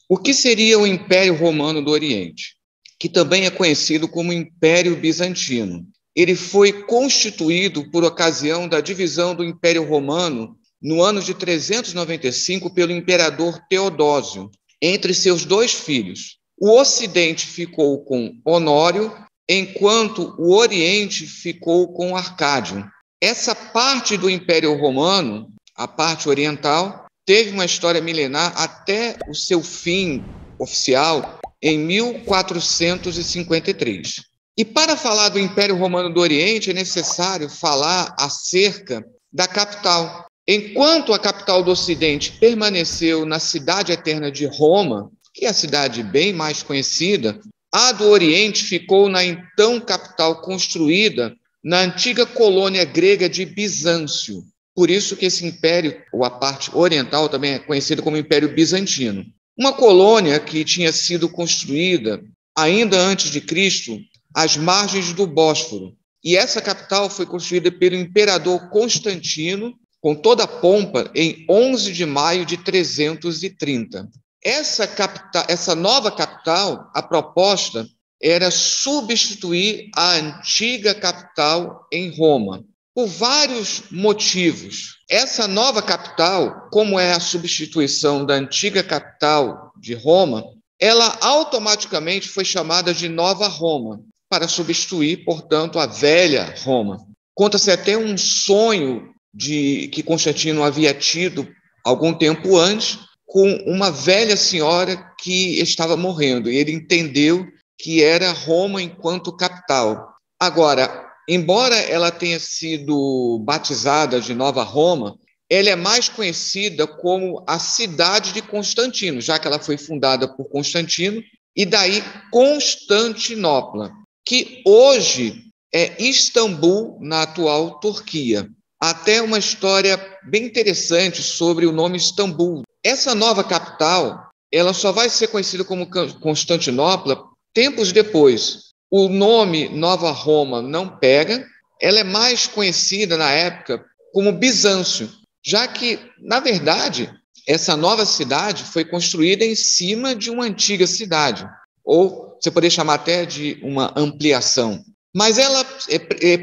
O que seria o Império Romano do Oriente? Que também é conhecido como Império Bizantino. Ele foi constituído por ocasião da divisão do Império Romano no ano de 395 pelo imperador Teodósio, entre seus dois filhos. O Ocidente ficou com Honório, enquanto o Oriente ficou com Arcádio. Essa parte do Império Romano, a parte oriental, teve uma história milenar até o seu fim oficial em 1453. E para falar do Império Romano do Oriente, é necessário falar acerca da capital. Enquanto a capital do Ocidente permaneceu na cidade eterna de Roma, que é a cidade bem mais conhecida, a do Oriente ficou na então capital construída na antiga colônia grega de Bizâncio. Por isso que esse império, ou a parte oriental, também é conhecido como Império Bizantino. Uma colônia que tinha sido construída ainda antes de Cristo, às margens do Bósforo. E essa capital foi construída pelo imperador Constantino, com toda a pompa, em 11 de maio de 330. Essa nova capital, a proposta era substituir a antiga capital em Roma, por vários motivos. Essa nova capital, como é a substituição da antiga capital de Roma, ela automaticamente foi chamada de Nova Roma, para substituir, portanto, a velha Roma. Conta-se até um sonho que Constantino havia tido algum tempo antes, com uma velha senhora que estava morrendo, e ele entendeu que era Roma enquanto capital. Agora, embora ela tenha sido batizada de Nova Roma, ela é mais conhecida como a cidade de Constantino, já que ela foi fundada por Constantino, e daí Constantinopla, que hoje é Istambul, na atual Turquia. Até uma história bem interessante sobre o nome Istambul. Essa nova capital, ela só vai ser conhecida como Constantinopla tempos depois. O nome Nova Roma não pega, ela é mais conhecida na época como Bizâncio, já que, na verdade, essa nova cidade foi construída em cima de uma antiga cidade, ou você poderia chamar até de uma ampliação. Mas ela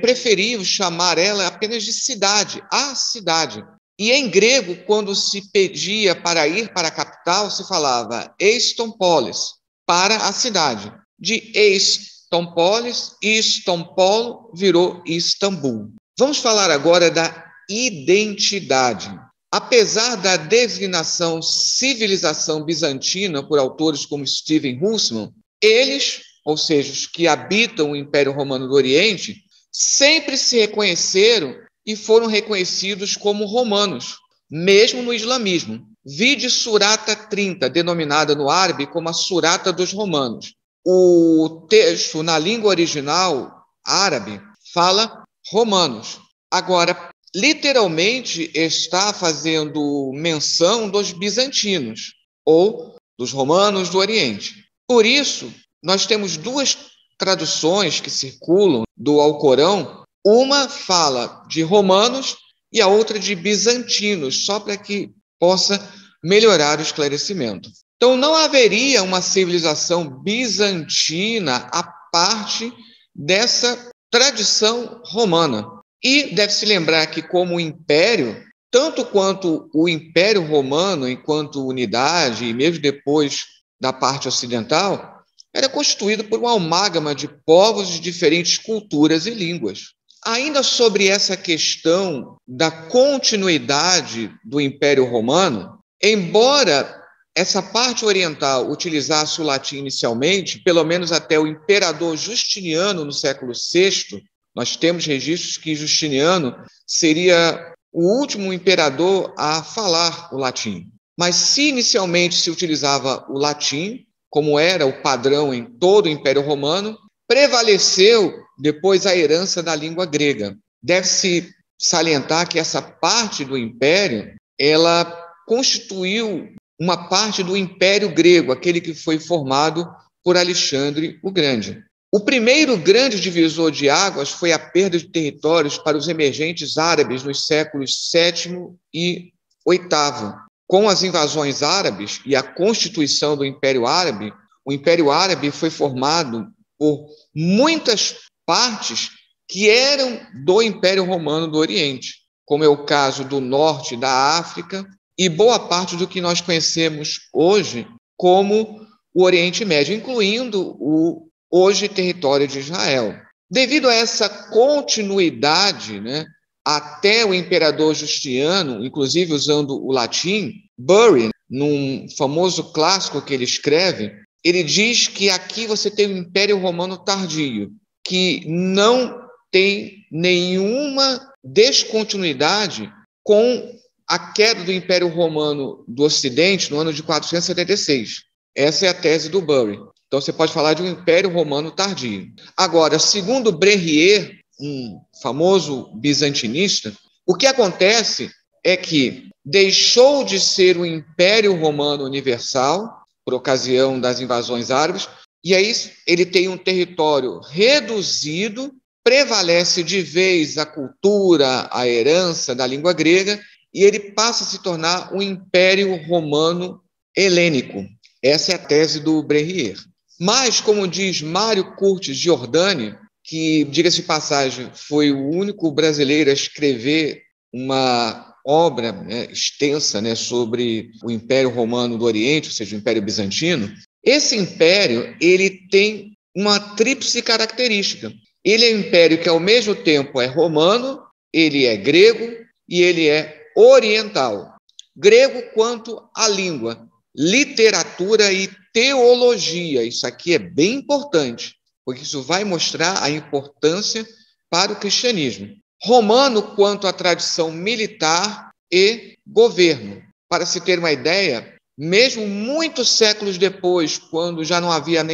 preferiu chamar ela apenas de cidade, a cidade. E em grego, quando se pedia para ir para a capital, se falava Eistompolis, para a cidade. De Eistompolis, Istompol virou Istambul. Vamos falar agora da identidade. Apesar da designação civilização bizantina por autores como Steven Hussman, eles, ou seja, os que habitam o Império Romano do Oriente, sempre se reconheceram e foram reconhecidos como romanos, mesmo no islamismo. Vide Surata 30, denominada no árabe como a Surata dos Romanos. O texto, na língua original árabe, fala romanos. Agora, literalmente está fazendo menção dos bizantinos, ou dos romanos do Oriente. Por isso, nós temos duas traduções que circulam do Alcorão. Uma fala de romanos e a outra de bizantinos, só para que possa melhorar o esclarecimento. Então, não haveria uma civilização bizantina à parte dessa tradição romana. E deve-se lembrar que, como império, tanto quanto o Império Romano, enquanto unidade, e mesmo depois da parte ocidental, era constituído por uma amálgama de povos de diferentes culturas e línguas. Ainda sobre essa questão da continuidade do Império Romano, embora essa parte oriental utilizasse o latim inicialmente, pelo menos até o imperador Justiniano no século VI, nós temos registros que Justiniano seria o último imperador a falar o latim. Mas se inicialmente se utilizava o latim, como era o padrão em todo o Império Romano, prevaleceu depois a herança da língua grega. Deve-se salientar que essa parte do Império, ela constituiu uma parte do Império Grego, aquele que foi formado por Alexandre o Grande. O primeiro grande divisor de águas foi a perda de territórios para os emergentes árabes nos séculos VII e VIII. com as invasões árabes e a constituição do Império Árabe, o Império Árabe foi formado por muitas partes que eram do Império Romano do Oriente, como é o caso do norte da África e boa parte do que nós conhecemos hoje como o Oriente Médio, incluindo o hoje território de Israel. Devido a essa continuidade, né, até o imperador Justiniano, inclusive usando o latim, Bury, num famoso clássico que ele escreve, ele diz que aqui você tem o Império Romano tardio, que não tem nenhuma descontinuidade com a queda do Império Romano do Ocidente no ano de 476. Essa é a tese do Bury. Então, você pode falar de um Império Romano tardio. Agora, segundo Brérier, um famoso bizantinista, o que acontece é que deixou de ser o Império Romano Universal, por ocasião das invasões árabes, e aí ele tem um território reduzido, prevalece de vez a cultura, a herança da língua grega, e ele passa a se tornar um Império Romano Helênico. Essa é a tese do Brérier. Mas, como diz Mário Curtis Giordani, que, diga-se de passagem, foi o único brasileiro a escrever uma obra, né, extensa, né, sobre o Império Romano do Oriente, ou seja, o Império Bizantino, esse império ele tem uma tríplice característica. Ele é um império que, ao mesmo tempo, é romano, ele é grego e ele é oriental. Grego quanto à língua, literatura e teologia. Isso aqui é bem importante, porque isso vai mostrar a importância para o cristianismo. Romano quanto à tradição militar e governo. Para se ter uma ideia, mesmo muitos séculos depois, quando já não havia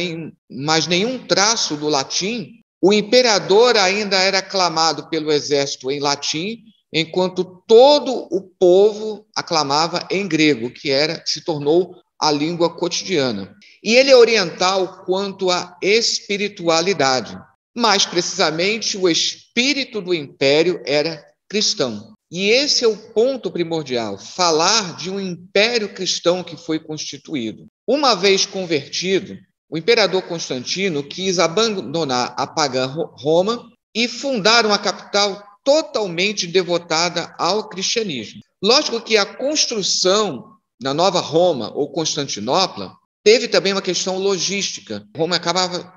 mais nenhum traço do latim, o imperador ainda era aclamado pelo exército em latim, enquanto todo o povo aclamava em grego, que se tornou a língua cotidiana. E ele é oriental quanto à espiritualidade. Mais precisamente, o espírito do império era cristão. E esse é o ponto primordial, falar de um império cristão que foi constituído. Uma vez convertido, o imperador Constantino quis abandonar a pagã Roma e fundar uma capital totalmente devotada ao cristianismo. Lógico que a construção da nova Roma, ou Constantinopla, teve também uma questão logística. Roma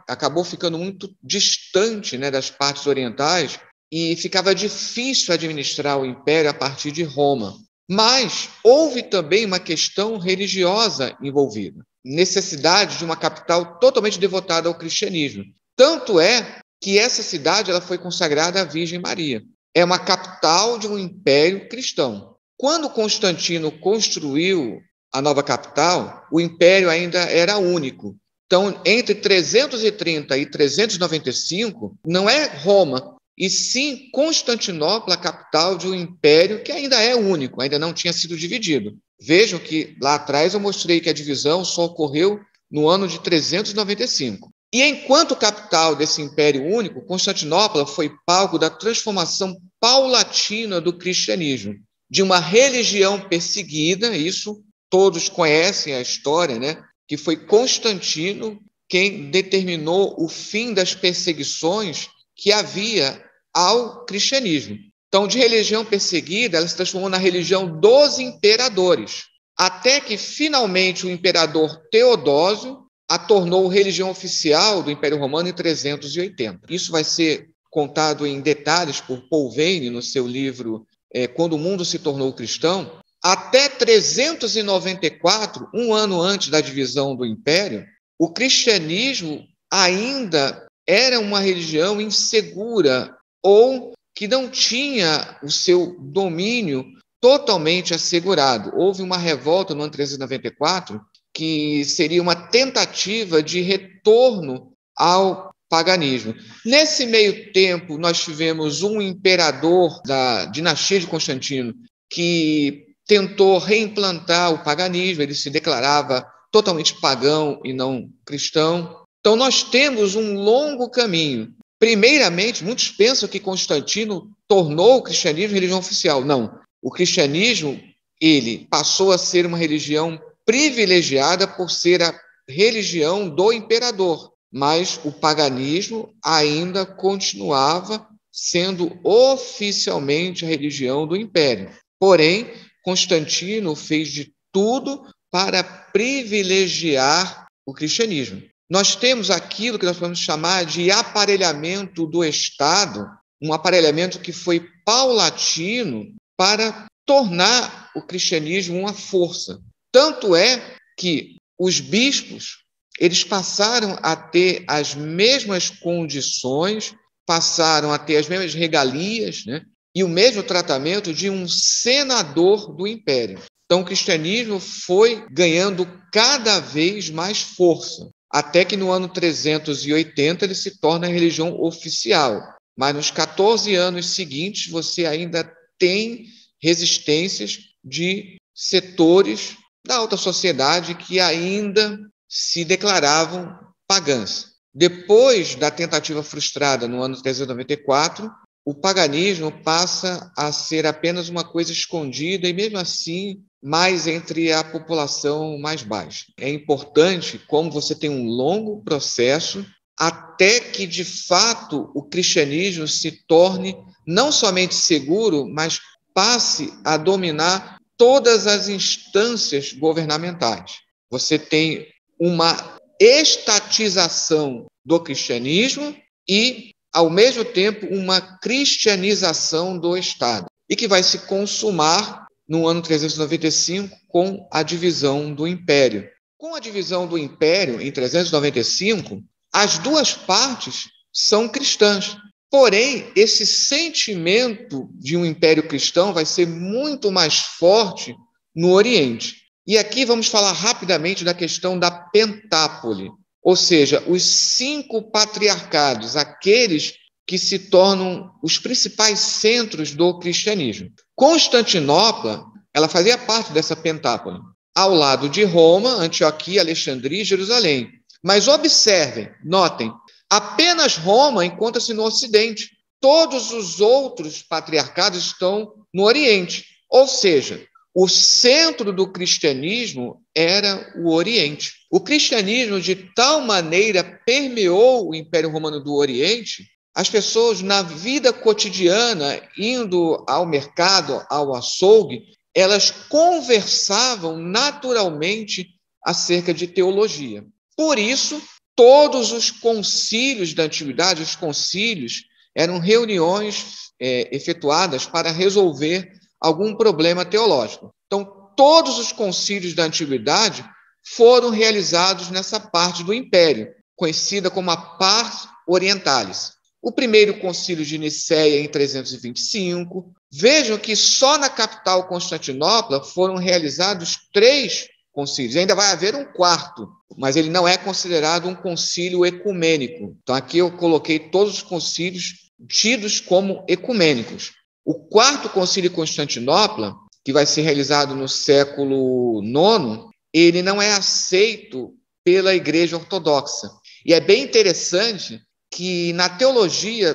acabou ficando muito distante, né, das partes orientais e ficava difícil administrar o império a partir de Roma. Mas houve também uma questão religiosa envolvida, necessidade de uma capital totalmente devotada ao cristianismo. Tanto é que essa cidade ela foi consagrada à Virgem Maria. É uma capital de um império cristão. Quando Constantino construiu a nova capital, o império ainda era único. Então, entre 330 e 395, não é Roma, e sim Constantinopla, a capital de um império que ainda é único, ainda não tinha sido dividido. Vejam que lá atrás eu mostrei que a divisão só ocorreu no ano de 395. E enquanto capital desse império único, Constantinopla foi palco da transformação paulatina do cristianismo, de uma religião perseguida, isso todos conhecem a história, né? Que foi Constantino quem determinou o fim das perseguições que havia ao cristianismo. Então, de religião perseguida, ela se transformou na religião dos imperadores, até que, finalmente, o imperador Teodósio a tornou religião oficial do Império Romano em 380. Isso vai ser contado em detalhes por Paul Veyne no seu livro Quando o Mundo se Tornou Cristão. Até 394, um ano antes da divisão do Império, o cristianismo ainda era uma religião insegura ou que não tinha o seu domínio totalmente assegurado. Houve uma revolta no ano 394 que seria uma tentativa de retorno ao paganismo. Nesse meio tempo, nós tivemos um imperador da dinastia de Constantino que tentou reimplantar o paganismo, ele se declarava totalmente pagão e não cristão. Então, nós temos um longo caminho. Primeiramente, muitos pensam que Constantino tornou o cristianismo religião oficial. Não. O cristianismo ele passou a ser uma religião privilegiada por ser a religião do imperador, mas o paganismo ainda continuava sendo oficialmente a religião do império. Porém, Constantino fez de tudo para privilegiar o cristianismo. Nós temos aquilo que nós podemos chamar de aparelhamento do Estado, um aparelhamento que foi paulatino para tornar o cristianismo uma força. Tanto é que os bispos, eles passaram a ter as mesmas condições, passaram a ter as mesmas regalias, né? E o mesmo tratamento de um senador do império. Então, o cristianismo foi ganhando cada vez mais força, até que no ano 380 ele se torna a religião oficial. Mas nos 14 anos seguintes, você ainda tem resistências de setores da alta sociedade que ainda se declaravam pagãs. Depois da tentativa frustrada no ano 394, o paganismo passa a ser apenas uma coisa escondida e, mesmo assim, mais entre a população mais baixa. É importante como você tem um longo processo até que, de fato, o cristianismo se torne não somente seguro, mas passe a dominar todas as instâncias governamentais. Você tem uma estatização do cristianismo e, ao mesmo tempo, uma cristianização do Estado, e que vai se consumar no ano 395 com a divisão do Império. Com a divisão do Império, em 395, as duas partes são cristãs. Porém, esse sentimento de um império cristão vai ser muito mais forte no Oriente. E aqui vamos falar rapidamente da questão da pentápole, ou seja, os 5 patriarcados, aqueles que se tornam os principais centros do cristianismo. Constantinopla, ela fazia parte dessa pentápole, ao lado de Roma, Antioquia, Alexandria e Jerusalém. Mas observem, notem, apenas Roma encontra-se no Ocidente. Todos os outros patriarcados estão no Oriente. Ou seja, o centro do cristianismo era o Oriente. O cristianismo, de tal maneira, permeou o Império Romano do Oriente, as pessoas, na vida cotidiana, indo ao mercado, ao açougue, elas conversavam naturalmente acerca de teologia. Por isso, todos os concílios da antiguidade, os concílios, eram reuniões efetuadas para resolver algum problema teológico. Então, todos os concílios da antiguidade foram realizados nessa parte do império, conhecida como a Pars Orientalis. O primeiro concílio de Nicéia em 325. Vejam que só na capital Constantinopla foram realizados 3 concílios. Ainda vai haver um 4º, mas ele não é considerado um concílio ecumênico. Então, aqui eu coloquei todos os concílios tidos como ecumênicos. O 4º concílio de Constantinopla, que vai ser realizado no século IX, ele não é aceito pela Igreja Ortodoxa. E é bem interessante que na teologia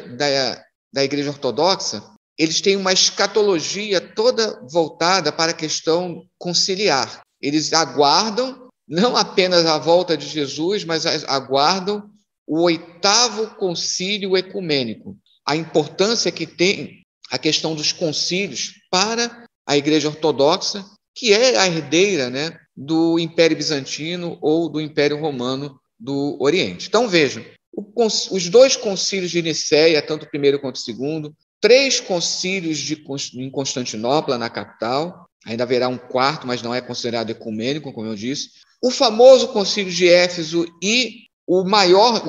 da Igreja Ortodoxa, eles têm uma escatologia toda voltada para a questão conciliar. Eles aguardam não apenas a volta de Jesus, mas aguardam o 8º concílio ecumênico. A importância que tem a questão dos concílios para a Igreja Ortodoxa, que é a herdeira, né, do Império Bizantino ou do Império Romano do Oriente. Então, vejam, os 2 concílios de Nicéia, tanto o primeiro quanto o segundo, 3 concílios em Constantinopla, na capital, ainda haverá um 4º, mas não é considerado ecumênico, como eu disse. O famoso concílio de Éfeso e o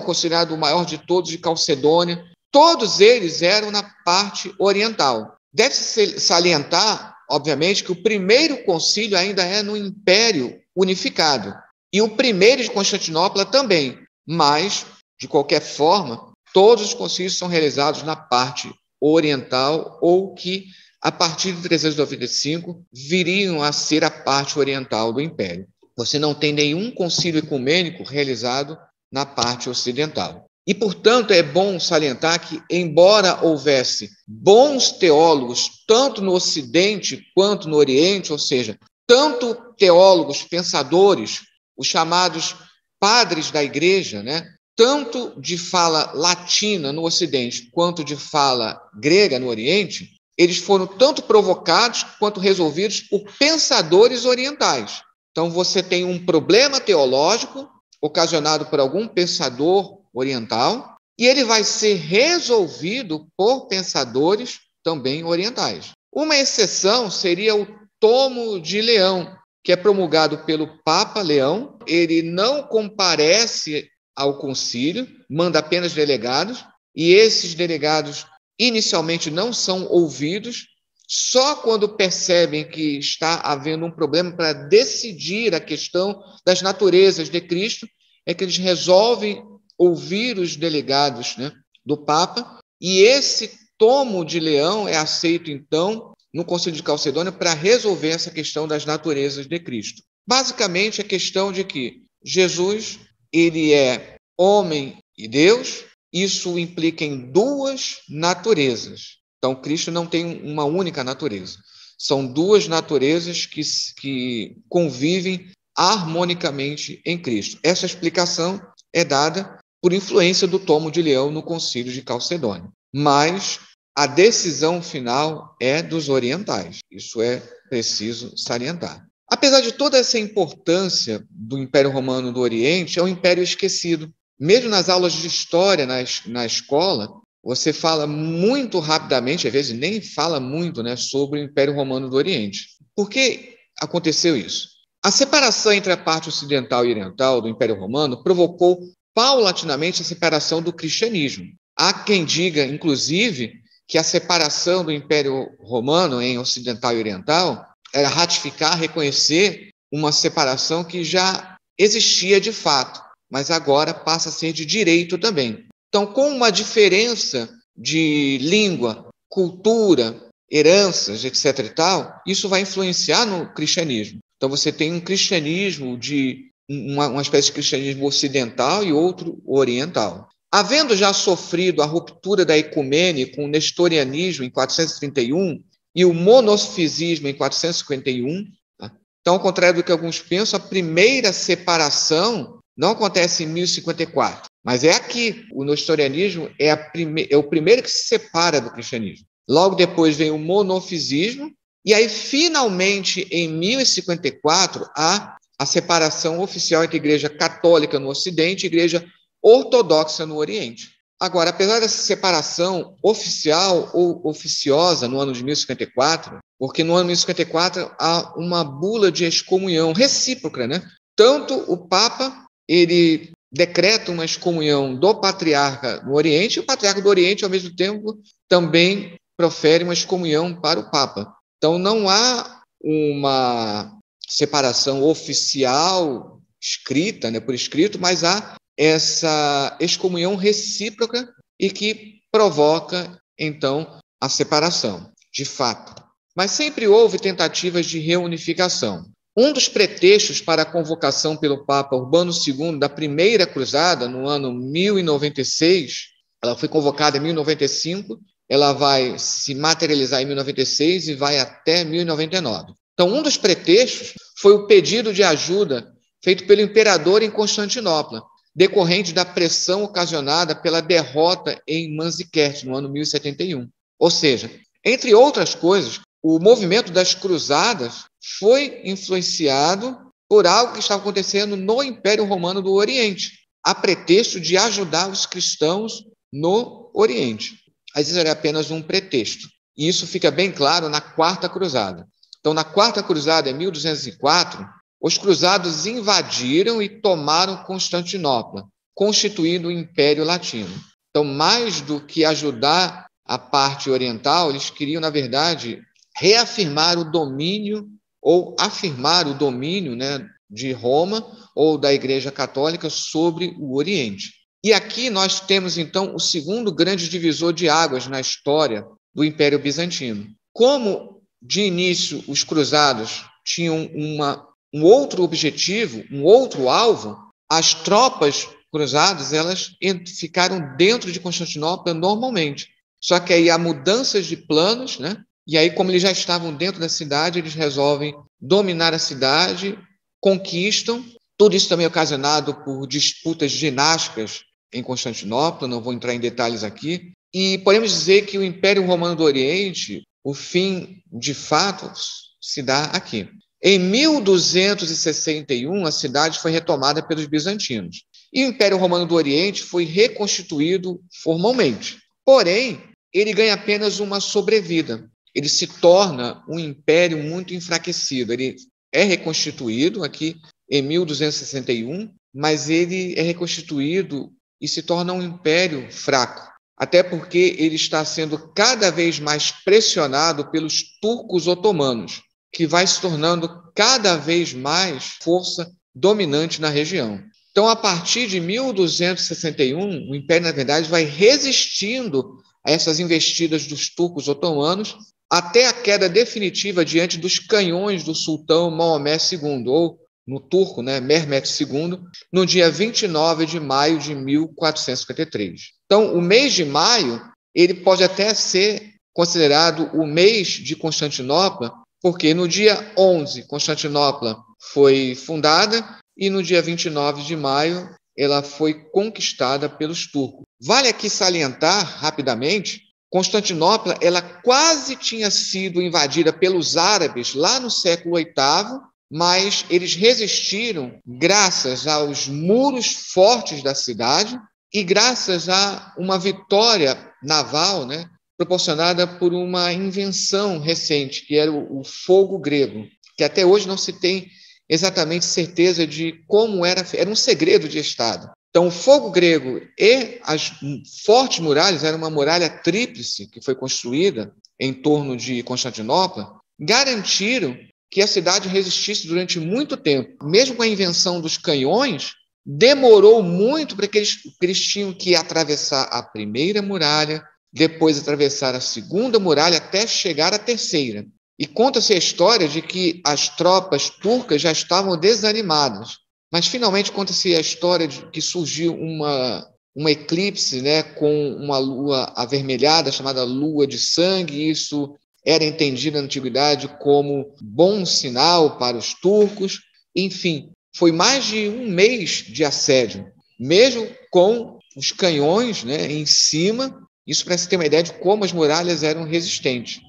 considerado o maior de todos, de Calcedônia, todos eles eram na parte oriental. Deve-se salientar, obviamente, que o primeiro concílio ainda é no Império Unificado, e o primeiro de Constantinopla também, mas, de qualquer forma, todos os concílios são realizados na parte oriental, ou que, a partir de 395, viriam a ser a parte oriental do Império. Você não tem nenhum concílio ecumênico realizado na parte ocidental. E, portanto, é bom salientar que, embora houvesse bons teólogos, tanto no Ocidente quanto no Oriente, ou seja, tanto teólogos, pensadores, os chamados padres da igreja, né? Tanto de fala latina no Ocidente quanto de fala grega no Oriente, eles foram tanto provocados quanto resolvidos por pensadores orientais. Então, você tem um problema teológico ocasionado por algum pensador oriental e ele vai ser resolvido por pensadores também orientais. Uma exceção seria o Tomo de Leão, que é promulgado pelo Papa Leão. Ele não comparece ao concílio, manda apenas delegados, e esses delegados inicialmente não são ouvidos, só quando percebem que está havendo um problema para decidir a questão das naturezas de Cristo, é que eles resolvem ouvir os delegados, né, do Papa, e esse Tomo de Leão é aceito, então, no Concílio de Calcedônia para resolver essa questão das naturezas de Cristo. Basicamente, a questão de que Jesus, ele é homem e Deus, isso implica em duas naturezas. Então, Cristo não tem uma única natureza. São duas naturezas que convivem harmonicamente em Cristo. Essa explicação é dada por influência do Tomo de Leão no Concílio de Calcedônia. Mas a decisão final é dos orientais. Isso é preciso salientar. Apesar de toda essa importância do Império Romano do Oriente, é um império esquecido. Mesmo nas aulas de história na escola, você fala muito rapidamente, às vezes nem fala muito, né, sobre o Império Romano do Oriente. Por que aconteceu isso? A separação entre a parte ocidental e oriental do Império Romano provocou paulatinamente a separação do cristianismo. Há quem diga, inclusive, que a separação do Império Romano em ocidental e oriental era ratificar, reconhecer uma separação que já existia de fato, mas agora passa a ser de direito também. Então, com uma diferença de língua, cultura, heranças, etc. e tal, isso vai influenciar no cristianismo. Então, você tem um cristianismo uma espécie de cristianismo ocidental e outro oriental. Havendo já sofrido a ruptura da ecumene com o nestorianismo em 431 e o monofisismo em 451, tá? Então, ao contrário do que alguns pensam, a primeira separação não acontece em 1054, mas é aqui. O nestorianismo é o primeiro que se separa do cristianismo. Logo depois vem o monofisismo, e aí, finalmente, em 1054, há a separação oficial entre a Igreja Católica no Ocidente e a Igreja Ortodoxa no Oriente. Agora, apesar dessa separação oficial ou oficiosa no ano de 1054, porque no ano de 1054 há uma bula de excomunhão recíproca, né? Tanto o Papa, ele decreta uma excomunhão do patriarca no Oriente, e o patriarca do Oriente, ao mesmo tempo, também profere uma excomunhão para o Papa. Então, não há uma separação oficial escrita, né, por escrito, mas há essa excomunhão recíproca e que provoca, então, a separação, de fato. Mas sempre houve tentativas de reunificação. Um dos pretextos para a convocação pelo Papa Urbano II da Primeira Cruzada, no ano 1096, ela foi convocada em 1095, ela vai se materializar em 1096 e vai até 1099. Então, um dos pretextos foi o pedido de ajuda feito pelo imperador em Constantinopla, decorrente da pressão ocasionada pela derrota em Manzikert, no ano 1071. Ou seja, entre outras coisas, o movimento das cruzadas foi influenciado por algo que estava acontecendo no Império Romano do Oriente, a pretexto de ajudar os cristãos no Oriente. Mas isso era apenas um pretexto. E isso fica bem claro na Quarta Cruzada. Então, na Quarta Cruzada, em 1204, os cruzados invadiram e tomaram Constantinopla, constituindo o Império Latino. Então, mais do que ajudar a parte oriental, eles queriam, na verdade, reafirmar o domínio ou afirmar o domínio, né, de Roma ou da Igreja Católica sobre o Oriente. E aqui nós temos, então, o segundo grande divisor de águas na história do Império Bizantino. Como, de início, os cruzados tinham um outro objetivo, um outro alvo, as tropas cruzadas, elas ficaram dentro de Constantinopla normalmente. Só que aí há mudanças de planos, né? E aí, como eles já estavam dentro da cidade, eles resolvem dominar a cidade, conquistam. Tudo isso também é ocasionado por disputas dinásticas em Constantinopla, não vou entrar em detalhes aqui. E podemos dizer que o Império Romano do Oriente, o fim, de fato, se dá aqui. Em 1261, a cidade foi retomada pelos bizantinos. E o Império Romano do Oriente foi reconstituído formalmente. Porém, ele ganha apenas uma sobrevida. Ele se torna um império muito enfraquecido. Ele é reconstituído aqui em 1261, mas ele é reconstituído e se torna um império fraco, até porque ele está sendo cada vez mais pressionado pelos turcos otomanos, que vai se tornando cada vez mais força dominante na região. Então, a partir de 1261, o império, na verdade, vai resistindo a essas investidas dos turcos otomanos até a queda definitiva diante dos canhões do sultão Maomé II, ou no turco, né, Mehmet II, no dia 29 de maio de 1453. Então, o mês de maio, ele pode até ser considerado o mês de Constantinopla, porque no dia 11, Constantinopla foi fundada e no dia 29 de maio ela foi conquistada pelos turcos. Vale aqui salientar, rapidamente, Constantinopla ela quase tinha sido invadida pelos árabes lá no século VIII, mas eles resistiram graças aos muros fortes da cidade e graças a uma vitória naval, né, proporcionada por uma invenção recente, que era o fogo grego, que até hoje não se tem exatamente certeza de como era um segredo de Estado. Então, o fogo grego e as fortes muralhas, era uma muralha tríplice que foi construída em torno de Constantinopla, garantiram que a cidade resistisse durante muito tempo. Mesmo com a invenção dos canhões, demorou muito para que eles tinham que atravessar a primeira muralha, depois atravessar a segunda muralha, até chegar à terceira. E conta-se a história de que as tropas turcas já estavam desanimadas. Mas, finalmente, conta-se a história de que surgiu um eclipse, né, com uma lua avermelhada, chamada lua de sangue, e isso era entendido na antiguidade como bom sinal para os turcos. Enfim, foi mais de um mês de assédio, mesmo com os canhões, né, em cima, isso para se ter uma ideia de como as muralhas eram resistentes.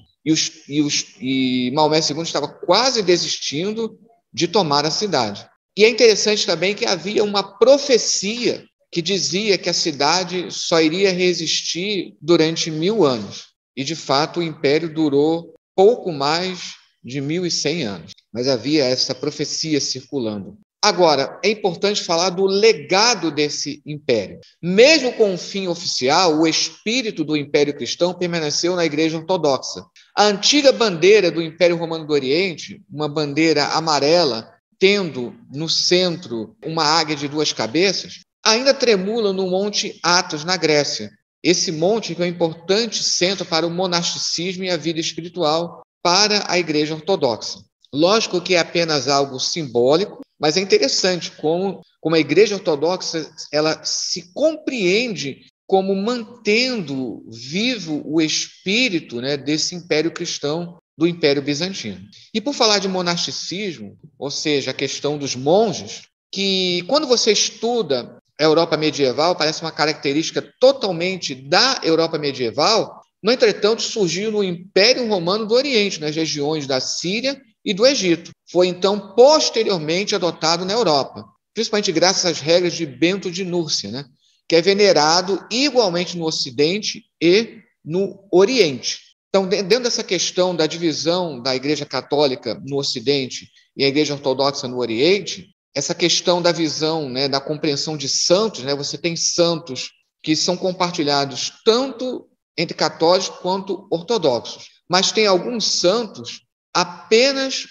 E Maomé II estava quase desistindo de tomar a cidade. E é interessante também que havia uma profecia que dizia que a cidade só iria resistir durante 1000 anos. E, de fato, o império durou pouco mais de 1100 anos. Mas havia essa profecia circulando. Agora, é importante falar do legado desse império. Mesmo com o fim oficial, o espírito do Império Cristão permaneceu na Igreja Ortodoxa. A antiga bandeira do Império Romano do Oriente, uma bandeira amarela, tendo no centro uma águia de 2 cabeças, ainda tremula no Monte Athos, na Grécia. Esse monte que é um importante centro para o monasticismo e a vida espiritual para a Igreja Ortodoxa. Lógico que é apenas algo simbólico, mas é interessante como a Igreja Ortodoxa ela se compreende como mantendo vivo o espírito, né, desse Império Cristão, do Império Bizantino. E por falar de monasticismo, ou seja, a questão dos monges, que quando você estuda a Europa medieval, parece uma característica totalmente da Europa medieval, no entretanto, surgiu no Império Romano do Oriente, nas regiões da Síria e do Egito. Foi, então, posteriormente adotado na Europa, principalmente graças às regras de Bento de Núrcia, né, que é venerado igualmente no Ocidente e no Oriente. Então, dentro dessa questão da divisão da Igreja Católica no Ocidente e a Igreja Ortodoxa no Oriente, essa questão da visão, né, da compreensão de santos, né, você tem santos que são compartilhados tanto entre católicos quanto ortodoxos, mas tem alguns santos apenas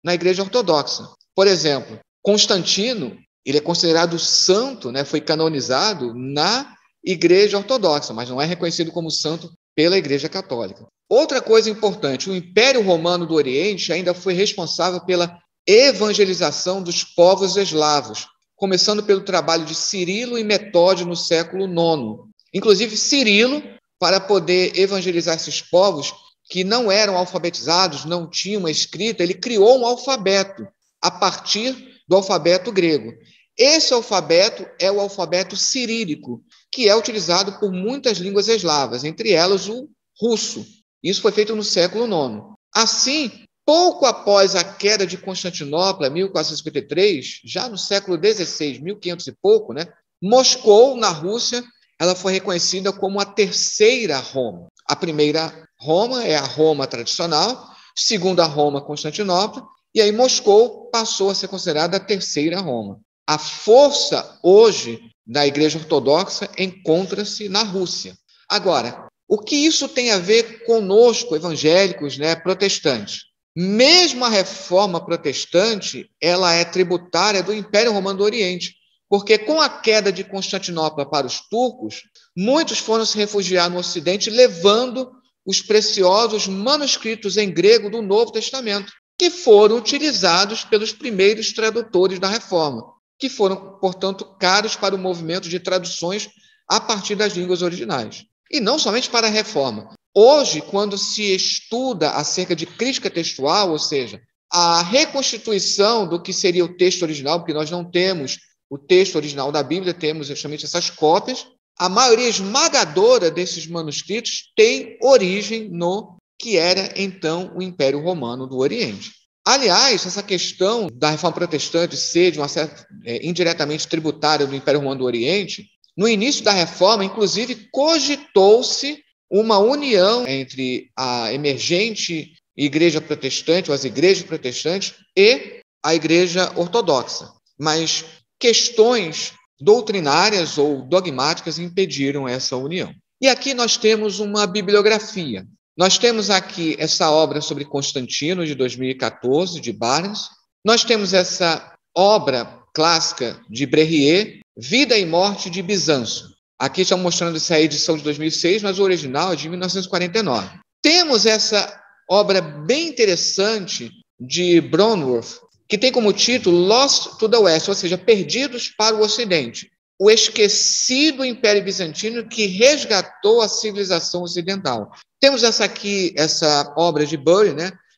na Igreja Ortodoxa. Por exemplo, Constantino, ele é considerado santo, né, foi canonizado na Igreja Ortodoxa, mas não é reconhecido como santo pela Igreja Católica. Outra coisa importante, o Império Romano do Oriente ainda foi responsável pela evangelização dos povos eslavos, começando pelo trabalho de Cirilo e Metódio no século IX. Inclusive, Cirilo, para poder evangelizar esses povos que não eram alfabetizados, não tinham uma escrita, ele criou um alfabeto a partir do alfabeto grego. Esse alfabeto é o alfabeto cirílico, que é utilizado por muitas línguas eslavas, entre elas o russo. Isso foi feito no século IX. Assim, pouco após a queda de Constantinopla, 1453, já no século XVI, 1500 e pouco, Moscou, na Rússia, ela foi reconhecida como a terceira Roma. A primeira Roma é a Roma tradicional, segunda Roma, Constantinopla, e aí Moscou passou a ser considerada a terceira Roma. A força hoje da Igreja Ortodoxa encontra-se na Rússia. Agora, o que isso tem a ver conosco, evangélicos, protestantes? Mesmo a reforma protestante, ela é tributária do Império Romano do Oriente, porque com a queda de Constantinopla para os turcos, muitos foram se refugiar no Ocidente, levando os preciosos manuscritos em grego do Novo Testamento, que foram utilizados pelos primeiros tradutores da reforma, que foram, portanto, caros para o movimento de traduções a partir das línguas originais. E não somente para a reforma. Hoje, quando se estuda acerca de crítica textual, ou seja, a reconstituição do que seria o texto original, porque nós não temos o texto original da Bíblia, temos justamente essas cópias, a maioria esmagadora desses manuscritos tem origem no que era, então, o Império Romano do Oriente. Aliás, essa questão da reforma protestante ser de uma certa, indiretamente tributária do Império Romano do Oriente, no início da reforma, inclusive, cogitou-se uma união entre a emergente igreja protestante, ou as igrejas protestantes, e a igreja ortodoxa. Mas questões doutrinárias ou dogmáticas impediram essa união. E aqui nós temos uma bibliografia. Nós temos aqui essa obra sobre Constantino, de 2014, de Barnes. Nós temos essa obra clássica de Berryer, Vida e Morte de Bizâncio. Aqui estão mostrando essa edição de 2006, mas o original é de 1949. Temos essa obra bem interessante de Bronworth, que tem como título Lost to the West, ou seja, Perdidos para o Ocidente. O esquecido Império Bizantino que resgatou a civilização ocidental. Temos essa obra de Bury,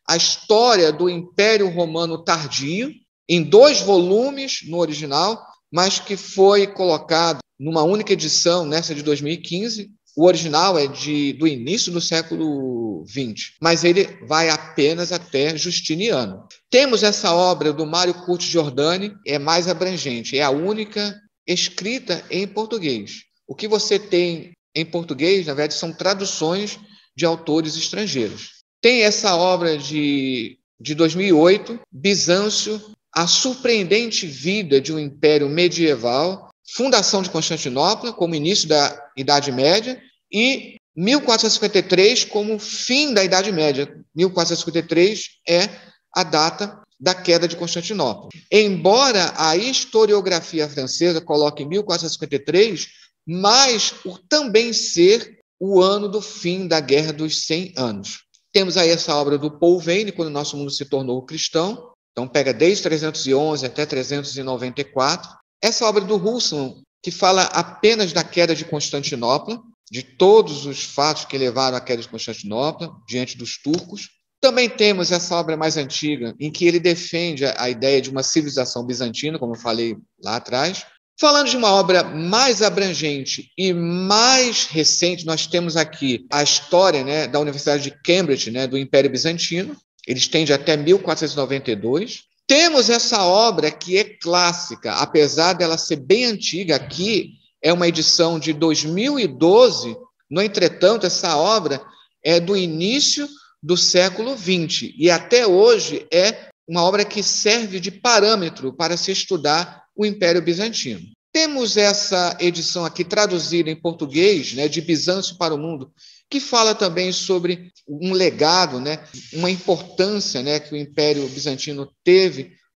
a história do Império Romano tardio, em 2 volumes no original, mas que foi colocado numa única edição, nessa de 2015. O original é do início do século XX, mas ele vai apenas até Justiniano. Temos essa obra do Mário Curtis Giordani, é mais abrangente, é a única escrita em português. O que você tem em português, na verdade, são traduções de autores estrangeiros. Tem essa obra de 2008, Bizâncio, a surpreendente vida de um império medieval, fundação de Constantinopla, como início da Idade Média, e 1453 como fim da Idade Média. 1453 é a data da queda de Constantinopla. Embora a historiografia francesa coloque 1453, mas por também ser o ano do fim da Guerra dos 100 Anos. Temos aí essa obra do Paul Veyne, quando o nosso mundo se tornou cristão, então pega desde 311 até 394. Essa obra do Russell, que fala apenas da queda de Constantinopla, de todos os fatos que levaram à queda de Constantinopla diante dos turcos. Também temos essa obra mais antiga, em que ele defende a ideia de uma civilização bizantina, como eu falei lá atrás. Falando de uma obra mais abrangente e mais recente, nós temos aqui a história da Universidade de Cambridge, do Império Bizantino. Ele estende até 1492. Temos essa obra que é clássica, apesar dela ser bem antiga. Aqui é uma edição de 2012. No entretanto, essa obra é do início do século XX e até hoje é uma obra que serve de parâmetro para se estudar o Império Bizantino. Temos essa edição aqui traduzida em português, de Bizâncio para o Mundo, que fala também sobre um legado, uma importância que o Império Bizantino teve